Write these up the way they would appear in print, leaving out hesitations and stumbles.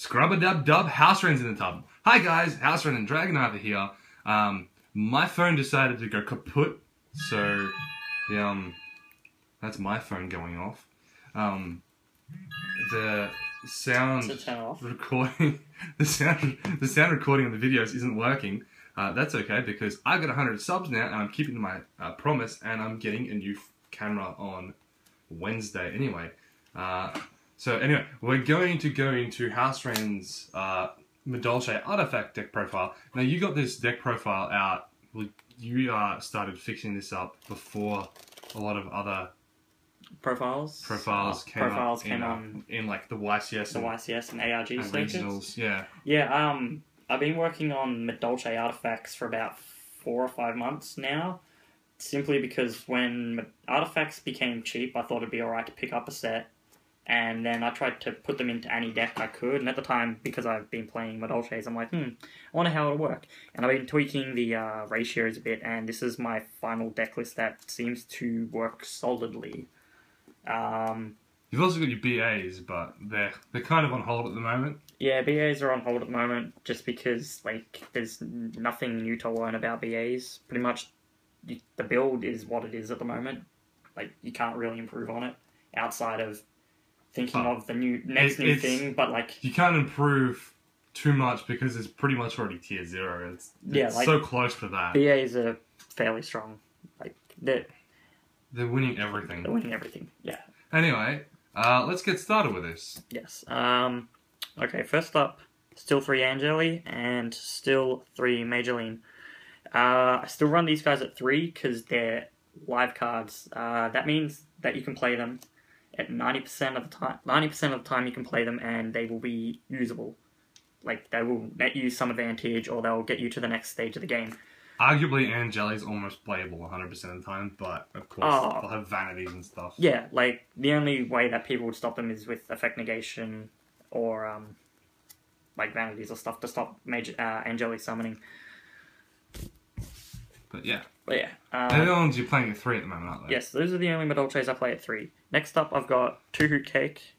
Scrub-a-dub-dub, Haosren's in the tub. Hi guys, Haosren and Dragon over here. My phone decided to go kaput, so that's my phone going off. The sound recording, the sound recording of the videos isn't working. That's okay because I got 100 subs now, and I'm keeping my promise, and I'm getting a new camera on Wednesday anyway. So anyway, we're going to go into Haosren's Madolche artifact deck profile. Now you got this deck profile out. You started fixing this up before a lot of other profiles came on in like the YCS, and ARG and regionals. Yeah. I've been working on Madolche artifacts for about 4 or 5 months now. Simply because when artifacts became cheap, I thought it'd be alright to pick up a set. And then I tried to put them into any deck I could. And at the time, because I've been playing Madolches, I'm like, I wonder how it'll work. And I've been tweaking the ratios a bit. And this is my final deck list that seems to work solidly. You've also got your BAs, but they're kind of on hold at the moment. Yeah, BAs are on hold at the moment just because there's nothing new to learn about BAs. Pretty much the build is what it is at the moment. You can't really improve on it outside of thinking of the next new thing, but you can't improve too much because it's pretty much already tier 0. It's so close to that. BAs are fairly strong. They're winning everything. Yeah. Anyway, let's get started with this. Yes. Okay, first up, still 3 Angeli and still 3 Majoline. I still run these guys at 3 because they're live cards. That means that you can play them at 90% of the time. 90% of the time you can play them and they will be usable. They will net you some advantage or they'll get you to the next stage of the game. Arguably, Angeli's almost playable 100% of the time, but of course they'll have vanities and stuff. Yeah, the only way that people would stop them is with effect negation or vanities or stuff to stop Angeli summoning. But yeah. They're the ones you're playing at 3 at the moment, aren't they? Yes, those are the only Madolches I play at 3. Next up, I've got 2 Hoot Cake,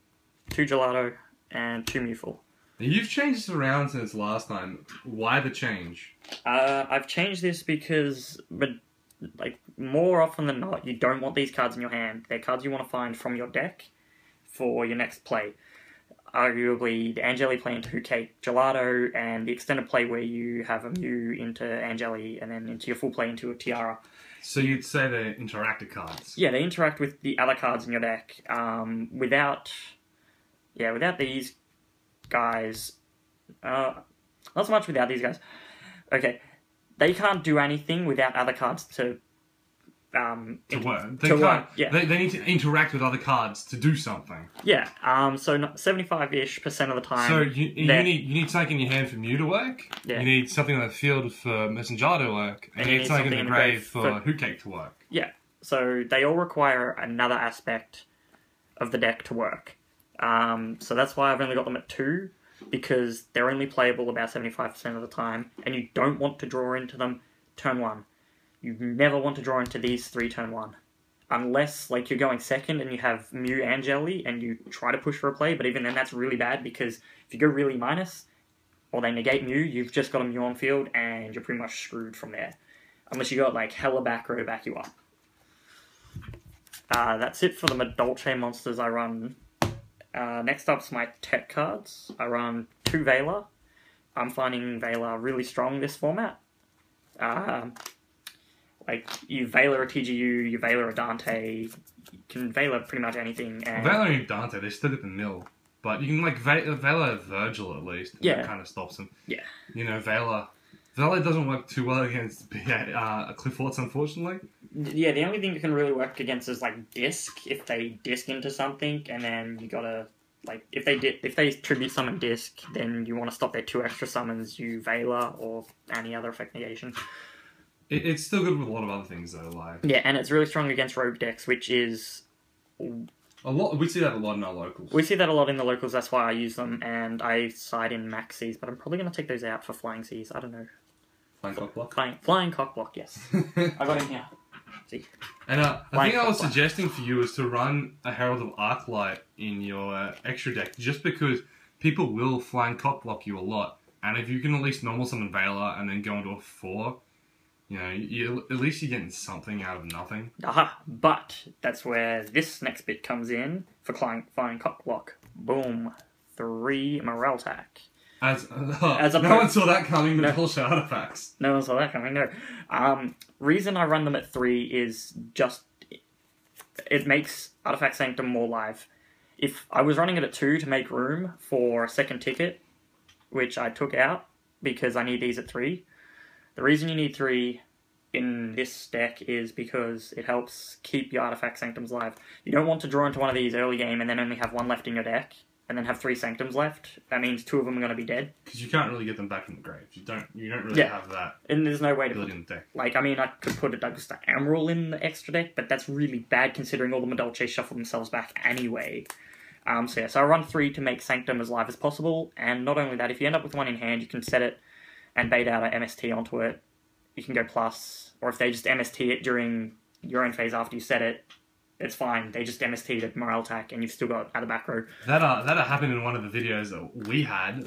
2 Gelato, and 2 Mufle. You've changed this around since last time. Why the change? I've changed this because, more often than not, you don't want these cards in your hand. They're cards you want to find from your deck for your next play. Arguably, the Angeli play into Hoot Cake, Gelato, and the extended play where you have a Mew into Angeli and then into your full play into a Tiara. So you'd say they're interactive cards? Yeah, they interact with the other cards in your deck. Without these guys, not so much without these guys. Okay, they can't do anything without other cards to work. They need to interact with other cards to do something. Yeah. So 75-ish% of the time. So you need something in your hand for Mew to work. Yeah. You need something on the field for Messenger to work, and you need something in the grave for Hoot Cake to work. Yeah. So they all require another aspect of the deck to work. So that's why I've only got them at 2, because they're only playable about 75% of the time, and you don't want to draw into them turn 1. You never want to draw into these 3 turn 1. Unless, you're going second and you have Mew Angeli and you try to push for a play, but even then that's really bad because if you go really minus, or they negate Mew, you've just got a Mew on field and you're pretty much screwed from there. Unless you got, hella back row to back you up. That's it for the Madolche monsters I run. Next up's my tech cards. I run 2 Veila. I'm finding Veila really strong this format. You Veila a TGU, you Veila a Dante, you can Veila pretty much anything. And Veila and Dante, they're still at the mill. But you can Veila Virgil at least. And that kind of stops them. Yeah. Veila doesn't work too well against Clifforts, unfortunately. Yeah, the only thing that can really work against is Disc, if they Disc into something, and then you gotta if they tribute summon Disc, then you want to stop their 2 extra summons, you Veila or any other effect negation. It's still good with a lot of other things though, Yeah, and it's really strong against rogue decks, which is a lot. We see that a lot in our locals. We see that a lot in the locals. That's why I use them, and I side in Maxis, but I'm probably going to take those out for Flying Seas. I don't know. Flying Cockblock. Flying Cockblock. Yes, I got him here. See. And the thing I was suggesting for you is to run a Herald of Arclight in your extra deck, just because people will flying cock block you a lot. And if you can at least normal summon Veila and then go into a 4, you know, at least you're getting something out of nothing. Aha! But that's where this next bit comes in for flying cock block. Boom. 3 morale attack. No one saw that coming, Madolche artifacts. No one saw that coming, no. Reason I run them at 3 is just... It makes Artifact Sanctum more live. If I was running it at 2 to make room for a second ticket, which I took out because I need these at 3, the reason you need 3 in this deck is because it helps keep your Artifact Sanctums live. You don't want to draw into one of these early game and then only have 1 left in your deck, and then have 3 Sanctums left. That means 2 of them are going to be dead. Because you can't really get them back from the grave. You don't really have that. And there's no way to put in the deck. Like, I mean, I could put a Douglas Emerald in the extra deck, but that's really bad considering all the Madolches shuffle themselves back anyway. So I run 3 to make Sanctum as live as possible, and not only that, if you end up with 1 in hand, you can set it and bait out an MST onto it. You can go plus, or if they just MST it during your own phase after you set it, it's fine. They just MST'd a morale attack, and you've still got out of back row. That happened in one of the videos that we had.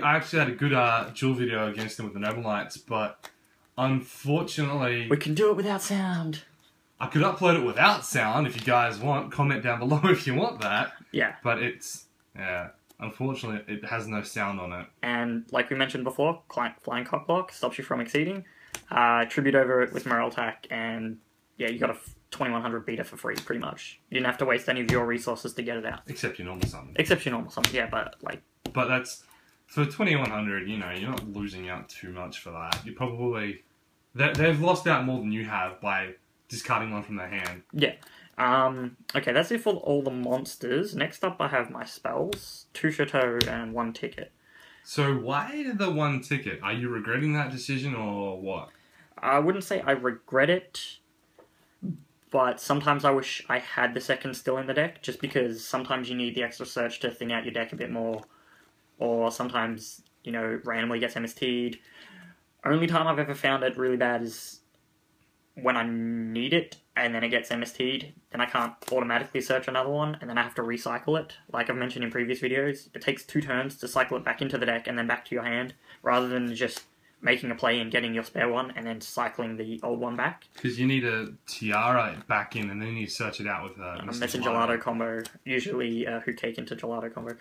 I actually had a good duel video against them with the Noble Knights, but unfortunately... We can do it without sound. I could upload it without sound if you guys want. Comment down below if you want that. Yeah. But unfortunately, it has no sound on it. And like we mentioned before, Flying Cockblock stops you from exceeding. Tribute over it with morale attack, and yeah, you got a 2100 beta for free, pretty much. You didn't have to waste any of your resources to get it out. Except your normal summon. Yeah, but like... But that's... For 2100, you know, you're not losing out too much for that. You probably... They've lost out more than you have by discarding 1 from their hand. Yeah. Okay, that's it for all the monsters. Next up, I have my spells. 2 Chateau and 1 ticket. So why the 1 ticket? Are you regretting that decision or what? I wouldn't say I regret it, but sometimes I wish I had the second still in the deck, just because sometimes you need the extra search to thin out your deck a bit more, or sometimes, you know, randomly gets MST'd. Only time I've ever found it really bad is when I need it, and then it gets MST'd, then I can't automatically search another one, and then I have to recycle it. Like I've mentioned in previous videos, it takes 2 turns to cycle it back into the deck and then back to your hand, rather than just making a play and getting your spare one, and then cycling the old one back. Because you need a Tiara back in, and then you search it out with a Mess and Gelato combo, usually Who Cake into Gelato combo.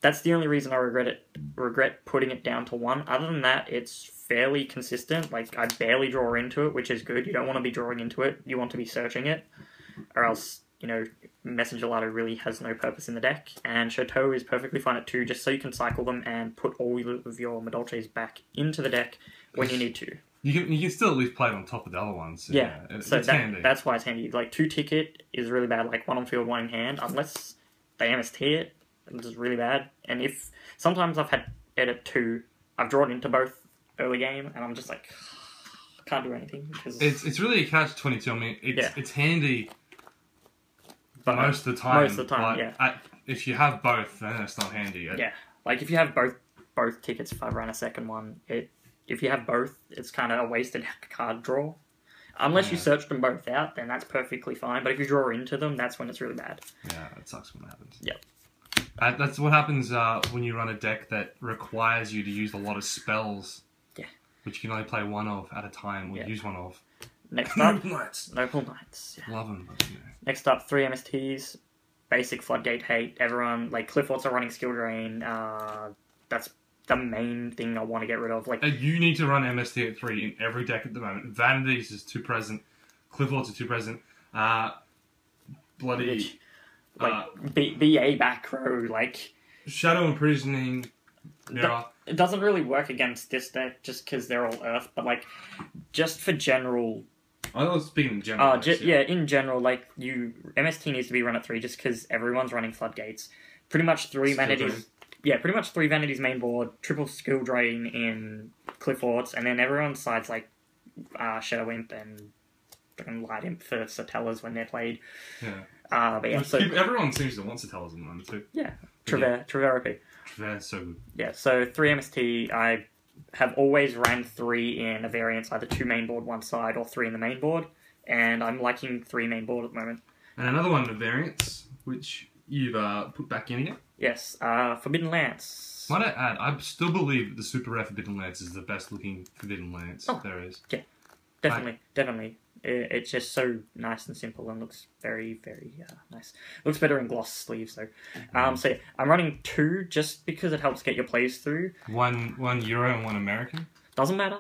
That's the only reason I regret putting it down to 1. Other than that, it's fairly consistent. Like, I barely draw into it, which is good. You don't want to be drawing into it. You want to be searching it. Or else, you know, Mess and Gelato really has no purpose in the deck. And Chateau is perfectly fine at 2, just so you can cycle them and put all of your Madolches back into the deck when you need to. You can still at least play it on top of the other ones. So yeah, it's handy. That's why it's handy. Like, 2 ticket is really bad. Like, 1 on field, 1 in hand. Unless they MST it, it's just really bad. And if... Sometimes I've had it at 2. I've drawn into both early game, and I'm just like... can't do anything. Because... It's really a catch-22. I mean, it's handy... But most of the time, yeah. If you have both, then it's not handy. Yeah, like if you have both tickets, if I run a second one, if you have both, it's kind of a wasted card draw. Unless you search them both out, then that's perfectly fine. But if you draw into them, that's when it's really bad. Yeah, it sucks when that happens. Yep. That's what happens when you run a deck that requires you to use a lot of spells. Yeah. Which you can only play 1 of at a time, or use 1 of. Next up, Noble Knights. Yeah. Love them. But, you know. Next up, 3 MSTs, basic Floodgate hate. Everyone, like, Clifford's are running Skill Drain. That's the main thing I want to get rid of. Like, you need to run MST at 3 in every deck at the moment. Vanities is 2 present. Clifford's are 2 present. Bloody... like, BA back row, like... Shadow Imprisoning... It doesn't really work against this deck, just because they're all Earth, but, like, just for general... I was speaking in general. In general, like, MST needs to be run at 3 just because everyone's running Floodgates. Pretty much 3 Vanities... Yeah, pretty much 3 Vanities main board, triple Skill Drain in Clifford's, and then everyone sides, like, Shadow Imp and freaking Light Imp for Satellas when they're played. Yeah. But yeah, so... Everyone seems to want Satellas at the moment, too. Yeah. Treverope. Trevero's so good. Yeah, so 3 MST, I have always ran 3 in a variance, either 2 main board one side or 3 in the main board, and I'm liking 3 main board at the moment. And another one in a variance, which you've put back in again? Yes, Forbidden Lance. Might I add, I still believe that the Super Rare Forbidden Lance is the best looking Forbidden Lance there is. Yeah, definitely. It's just so nice and simple and looks very, very nice. Looks better in gloss sleeves though. So yeah, I'm running 2 just because it helps get your plays through. One Euro and 1 American? Doesn't matter.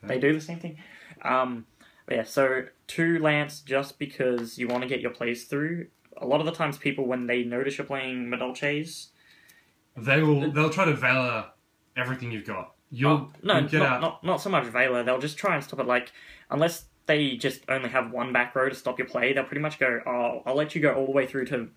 Okay. They do the same thing. Yeah, so 2 Lance just because you want to get your plays through. A lot of the times people, when they notice you're playing Madolches, they'll try to Veila everything you've got. Not so much Veila. They'll just try and stop it. Like, unless they just only have one back row to stop your play, they'll pretty much go, oh, I'll let you go all the way through to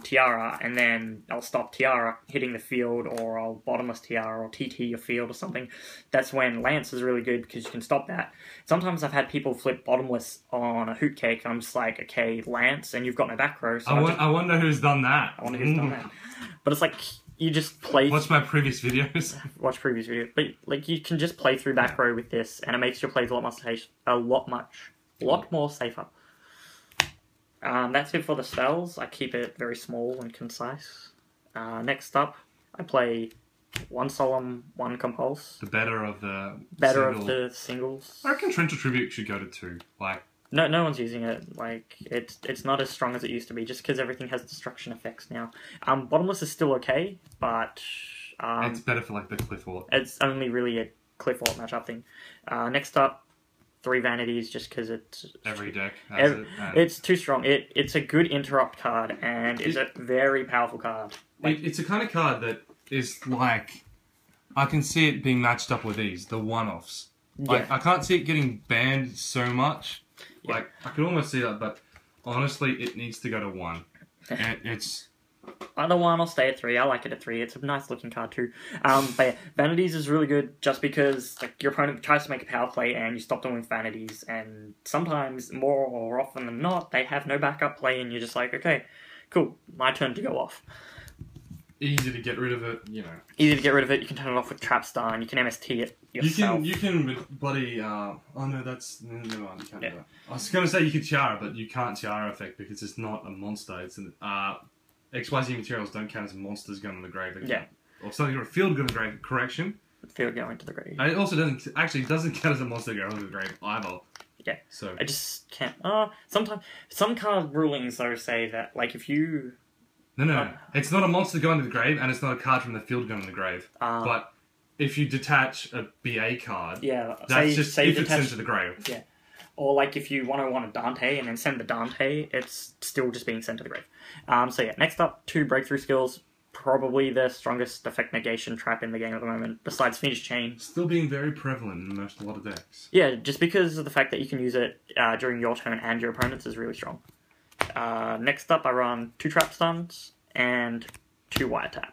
Tiara, and then I'll stop Tiara hitting the field, or I'll bottomless Tiara, or TT your field or something. That's when Lance is really good, because you can stop that. Sometimes I've had people flip bottomless on a hoot cake, and I'm just like, okay, Lance, and you've got no back row. So I wonder who's done that. I wonder who's done that. But it's like, you just play... Watch my previous videos. Watch previous videos. But, like, you can just play through back row with this, and it makes your plays a lot more safer. That's it for the spells. I keep it very small and concise. Next up, I play 1 Solemn, 1 Compulse. The better of the singles. I reckon Torrential Tribute should go to 2. Like... No one's using it. Like, it's not as strong as it used to be, just because everything has destruction effects now. Bottomless is still okay, but... it's better for, like, the Cliffort. It's only really a Cliffort matchup thing. Next up, 3 Vanities, just because it's... Every deck has it. It's too strong. It's a good interrupt card, and it's a very powerful card. Like, it's a kind of card that is, like... I can see it being matched up with these, the one-offs. Like, yeah. I can't see it getting banned so much... Yeah. Like, I can almost see that, but honestly, it needs to go to 1. And it's... Either 1 or stay at 3. I like it at 3. It's a nice looking card too. But yeah, Vanities is really good just because like your opponent tries to make a power play and you stop them with Vanities, and sometimes, more or often than not, they have no backup play and you're just like, okay, cool, my turn to go off. Easy to get rid of it, you know. Easy to get rid of it. You can turn it off with Trap Star, and you can MST it yourself. You can bloody... oh no, that's... No, you can't do that. I was going to say you could Tiara, but you can't Tiara effect because it's not a monster. It's an... XYZ materials don't count as monsters going to the grave. Yeah. Or something, or a field going to the grave. Correction. Field going to the grave. And it also doesn't count as a monster going to the grave either. Yeah. So I just can't... sometimes... Some card rulings, though, say that, like, if you... No. It's not a monster going to the grave, and it's not a card from the field going to the grave. But if you detach a BA card, that's just if it's sent to the grave. Yeah. Or, like, if you want a Dante and then send the Dante, it's still just being sent to the grave. So, yeah, next up, 2 breakthrough skills. Probably the strongest effect negation trap in the game at the moment, besides Phoenix Chain. Still being very prevalent in a lot of decks. Yeah, just because of the fact that you can use it during your turn and your opponent's is really strong. Next up, I run 2 Trap Stuns and 2 Wiretap.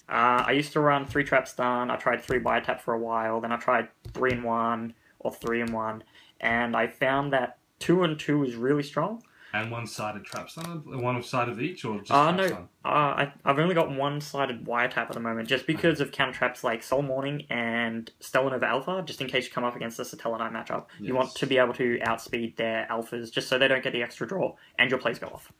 I used to run 3 Trap Stun, I tried 3 Wiretap for a while, then I tried 3-in-1 or 3-in-1, and I found that 2-in-2 is really strong. And 1-sided Trap Stun? One side of each, or just Trap Stun? I've only got 1-sided Wiretap at the moment, just because of counter traps like Soul Morning and Stellar Nova Alpha, just in case you come up against the Satellarknight matchup. Yes. You want to be able to outspeed their alphas, just so they don't get the extra draw, and your plays go off.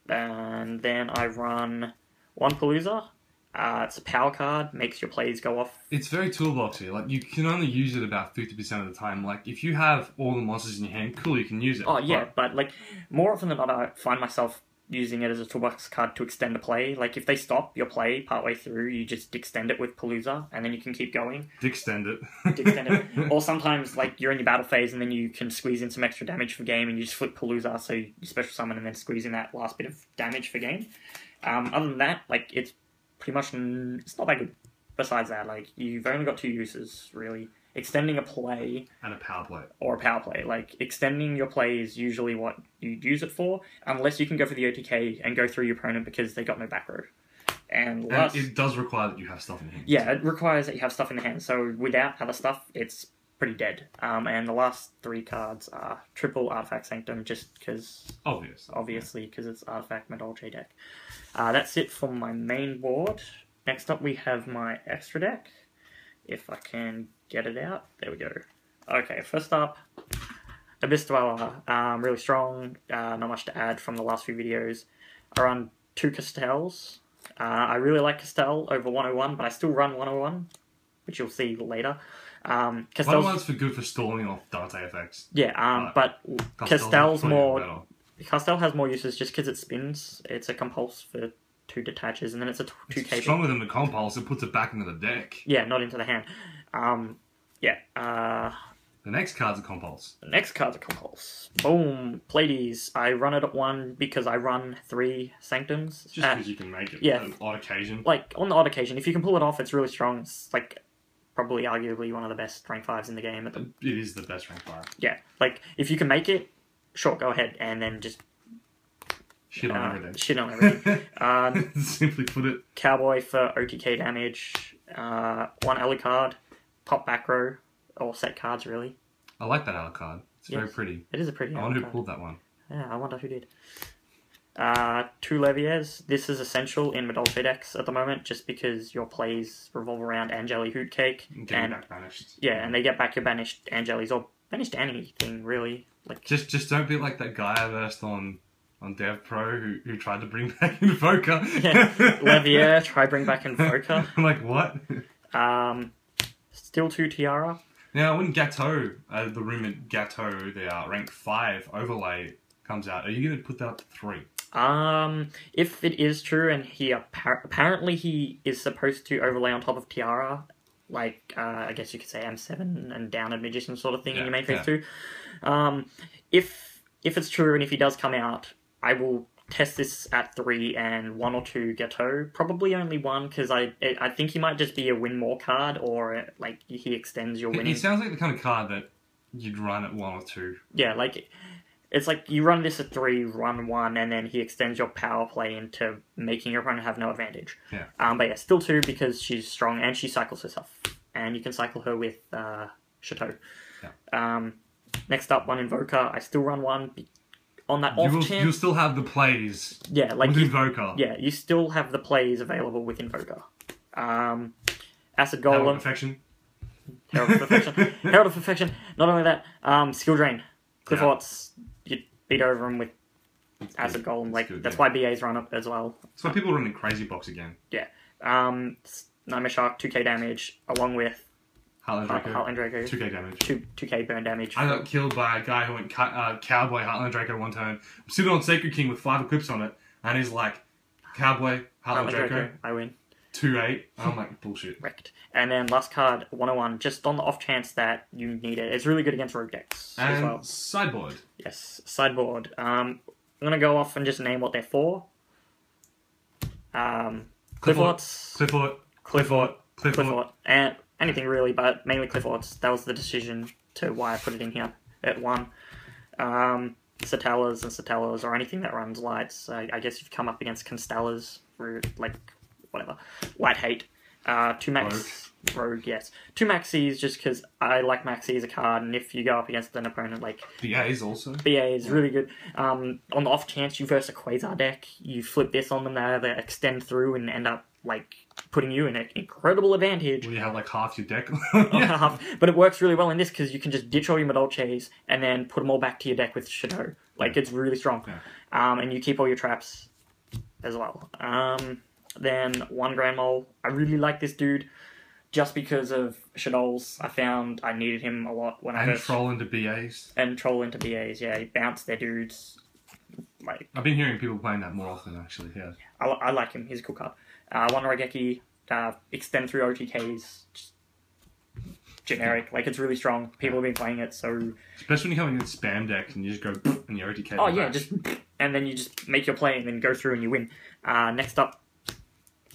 And then I run 1 Palooza. It's a power card, makes your plays go off. It's very toolboxy. Like, you can only use it about 50% of the time. Like, if you have all the monsters in your hand, cool, you can use it. Oh, yeah, but like, more often than not, I find myself using it as a toolbox card to extend a play. Like, if they stop your play partway through, you just extend it with Palooza, and then you can keep going. Extend it. Or sometimes, like, you're in your battle phase, and then you can squeeze in some extra damage for game, and you just flip Palooza, so you special summon, and then squeeze in that last bit of damage for game. Other than that, like, it's pretty much... It's not that good. Besides that, like, you've only got 2 uses, really. Extending a play... And a power play. Or a power play. Like, extending your play is usually what you'd use it for, unless you can go for the OTK and go through your opponent because they got no back row. And it does require that you have stuff in hand. Yeah, it requires that you have stuff in the hand. So without other stuff, it's pretty dead. And the last 3 cards are triple Artifact Sanctum, just because... Obviously, because it's Artifact Madolche deck. That's it for my main board. Next up, we have my extra deck. If I can get it out. There we go. Okay, first up, Abyss Dweller. Really strong. Not much to add from the last few videos. I run 2 Castels. I really like Castel over 101, but I still run 101, which you'll see later. Castel's 101's for good for stalling off Dante effects. Yeah, but Castel's more... Castel has more uses just because it spins. It's a compulse for 2 detaches, and then it's a 2k... It's stronger than the compulse. It puts it back into the deck. Yeah, not into the hand. The next card's a compulse. The next card's a compulse. Boom. Pleiades. I run it at 1 because I run 3 Sanctums. Just because you can make it on an odd occasion. Like, on the odd occasion. If you can pull it off, it's really strong. It's, like, probably arguably one of the best rank 5s in the game. It is the best rank 5. Yeah. Like, if you can make it, sure, go ahead. And then just... Shit on everything. Shit on everything. Simply put it. Cowboy for OTK damage. 1 Alucard. Pop back row. Or set cards, really. I like that Alucard. It's very pretty. It is a pretty I wonder who pulled that one. Yeah, I wonder who did. 2 Leviers. This is essential in Madolche decks at the moment, just because your plays revolve around Angeli Hootcake. And back banished. Yeah, and they get back your banished Angelis, or banished anything, really. Like Just don't be like that guy I versed on Dev Pro who tried to bring back Invoker. Yeah, Levier, try bring back Invoker. I'm like, what? Still 2 Tiara. Now, when Gato, the rumored Gato, the rank 5 overlay comes out, are you going to put that up to 3? If it is true, and he apparently he is supposed to overlay on top of Tiara, like, I guess you could say M7 and Downed Magician sort of thing in your main phase 2. If it's true, and if he does come out, I will test this at 3 and 1 or 2 Gato. Probably only 1, because I think he might just be a win more card, or like he extends your winning. He sounds like the kind of card that you'd run at 1 or 2. Yeah, like it's like you run this at 3, run 1, and then he extends your power play into making your opponent have no advantage. Yeah. But yeah, still 2 because she's strong and she cycles herself, and you can cycle her with Chateau. Yeah. Next up, 1 Invoker. I still run 1. On that off chance, you'll still have the plays. Yeah, like with Invoker. Yeah, you still have the plays available with Invoker. Acid Golem. Herald of Perfection. Herald of Perfection. Herald of Perfection. Not only that, Skill Drain. Clifforts, you beat over them with Acid Golem. Like that's why BAs run up as well. That's why people run in Crazy Box again. Yeah. Nightmare Shark, 2k damage, along with Heartland Draco. 2k damage. 2k burn damage. I got killed by a guy who went Cowboy Heartland Draco one turn. I'm sitting on Sacred King with 5 equips on it, and he's like, Cowboy Heartland Draco. I win. 2-8. I'm like, bullshit. Wrecked. And then last card, 101, just on the off chance that you need it. It's really good against rogue decks as well. Sideboard. Yes, Sideboard. I'm going to go off and just name what they're for. Cliffort. And anything really, but mainly Clifforts. That was the decision to why I put it in here at 1. Satellas and Satellas, or anything that runs lights. I guess you've come up against Constellas, for, like, whatever. White Hate. 2 Max... Rogue, yes. 2 Maxis, just because I like Maxi as a card, and if you go up against an opponent like... BAs also. BA is really good. On the off chance you verse a Quasar deck, you flip this on them, they either extend through and end up, like, putting you in an incredible advantage. Well, you have, like, half your deck. Half, but it works really well in this, because you can just ditch all your Madolches, and then put them all back to your deck with Chateau. Like, it's really strong. Yeah. And you keep all your traps as well. Then 1 Grand Mole. I really like this dude. Just because of Shadows, I found I needed him a lot when I first... troll into BAs. And troll into BAs, yeah. Bounce their dudes. Like, I've been hearing people playing that more often, actually, yeah. I like him. He's a cool card. 1 Raigeki, extend through OTKs. Just generic. Like, it's really strong. People have been playing it, so... Especially when you come in spam decks and you just go and your OTK. Oh, yeah, just... And then you just make your play and then go through and you win. Next up,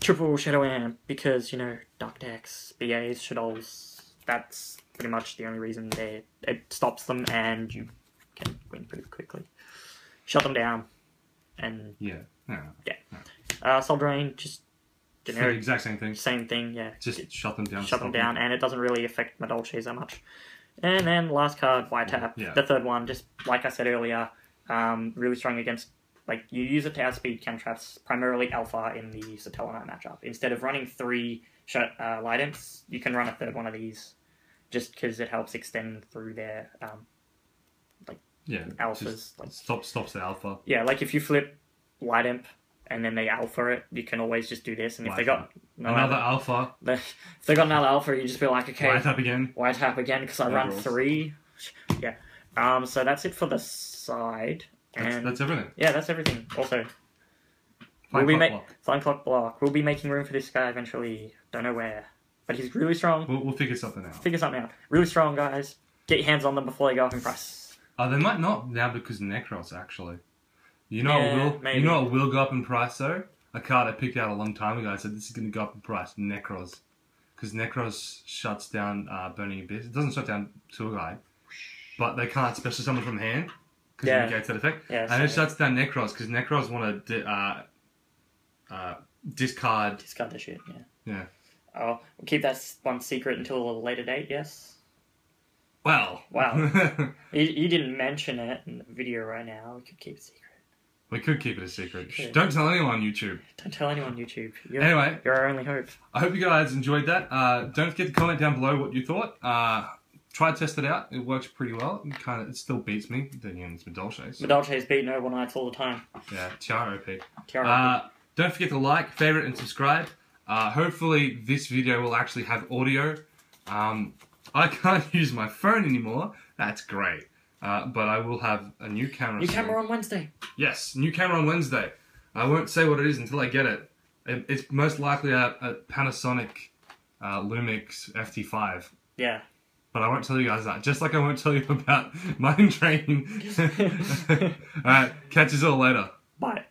triple Shadow Amp, because, you know, Dark decks, BAs, Shadows, that's pretty much the only reason it stops them, and you can win pretty quickly. Shut them down, and... Yeah. Soul Drain, just generic... The exact same thing. Same thing, yeah. Just shut them down. Shut them down, and it doesn't really affect Madolches that much. And then last card, White Tap, the third one, just like I said earlier, really strong against... Like, you use it to outspeed cantraps, primarily alpha in the Satella Knight matchup. Instead of running 3 light imps, you can run a third one of these, just because it helps extend through their, alphas. Like, stops the alpha. Yeah, like if you flip light imp, and then they alpha it, you can always just do this. And if they got another alpha, if they got another alpha, you just be like, okay, white tap again because I run 3. Yeah. So that's it for the side. And that's everything. Yeah, that's everything. Also, Flying Clock Block. We'll be making room for this guy eventually. Don't know where, but he's really strong. We'll figure something out. Really strong, guys. Get your hands on them before they go up in price. They might not now because Necros actually. You know what will go up in price though? A card I picked out a long time ago. I said this is going to go up in price. Necros, because Necros shuts down Burning Abyss. It doesn't shut down Tour Guide, but they can't special summon from hand because it negates that effect. Yeah, and it shuts down Necros because Necros want to discard the shit. Yeah. Oh, we'll keep that one secret until a later date. Yes. Well. Wow. you didn't mention it in the video right now. We could keep it secret. We could keep it a secret. Don't tell anyone on YouTube. Don't tell anyone on YouTube. Anyway. You're our only hope. I hope you guys enjoyed that. Don't forget to comment down below what you thought. Try to test it out. It works pretty well. It still beats me. Then again, it's Madolches. Madolches beat Noble Knights all the time. Yeah, Tiara OP. Tiara OP. Don't forget to like, favorite, and subscribe. Hopefully this video will actually have audio. I can't use my phone anymore. That's great. But I will have a new camera. New camera on Wednesday. Yes, new camera on Wednesday. I won't say what it is until I get it. It's most likely a Panasonic Lumix FT5. Yeah. But I won't tell you guys that. Just like I won't tell you about mine training. Alright, catch you all later. Bye.